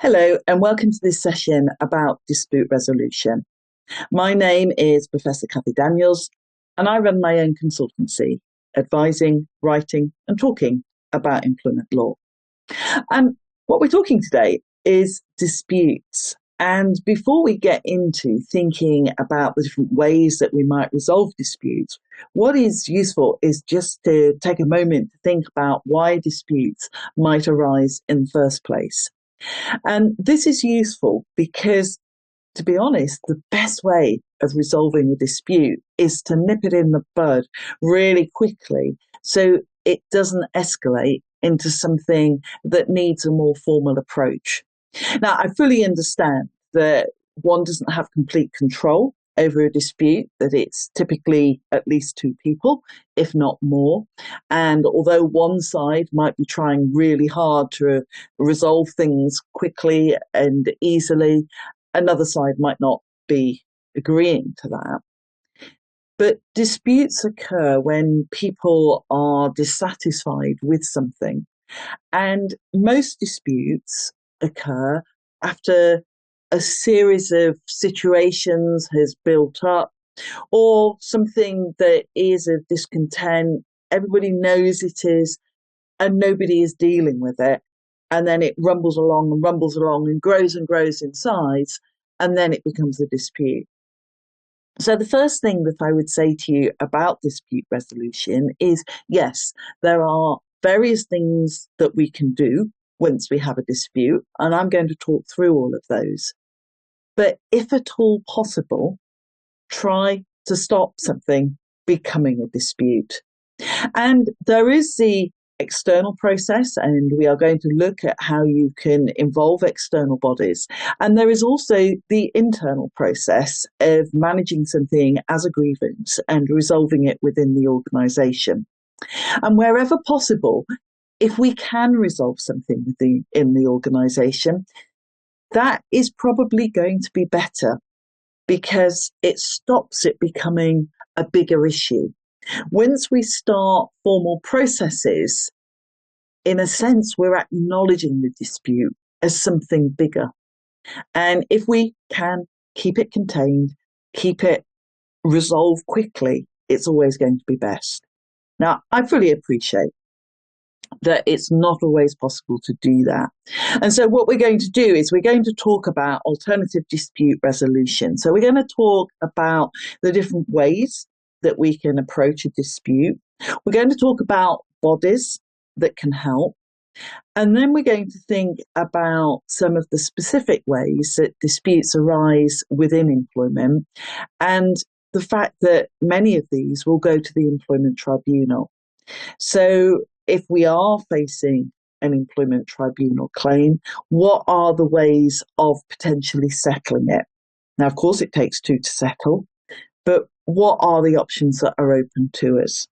Hello, and welcome to this session about dispute resolution. My name is Professor Cathy Daniels, and I run my own consultancy, advising, writing, and talking about employment law. And what we're talking today is disputes. And before we get into thinking about the different ways that we might resolve disputes, what is useful is just to take a moment to think about why disputes might arise in the first place. And this is useful because, to be honest, the best way of resolving a dispute is to nip it in the bud really quickly so it doesn't escalate into something that needs a more formal approach. Now, I fully understand that one doesn't have complete control over a dispute, that it's typically at least two people, if not more. And although one side might be trying really hard to resolve things quickly and easily, another side might not be agreeing to that. But disputes occur when people are dissatisfied with something. And most disputes occur after a series of situations has built up, or something that is of discontent. Everybody knows it is, and nobody is dealing with it. And then it rumbles along and grows in size, and then it becomes a dispute. So the first thing that I would say to you about dispute resolution is, yes, there are various things that we can do once we have a dispute, and I'm going to talk through all of those. But if at all possible, try to stop something becoming a dispute. And there is the external process, and we are going to look at how you can involve external bodies. And there is also the internal process of managing something as a grievance and resolving it within the organisation. And wherever possible, if we can resolve something in the organisation, that is probably going to be better because it stops it becoming a bigger issue. Once we start formal processes, in a sense, we're acknowledging the dispute as something bigger. And if we can keep it contained, keep it resolved quickly, it's always going to be best. Now, I fully appreciate that it's not always possible to do that. And so what we're going to do is we're going to talk about alternative dispute resolution. So we're going to talk about the different ways that we can approach a dispute. We're going to talk about bodies that can help. And then we're going to think about some of the specific ways that disputes arise within employment and the fact that many of these will go to the employment tribunal. So if we are facing an employment tribunal claim, what are the ways of potentially settling it? Now, of course, it takes two to settle, but what are the options that are open to us?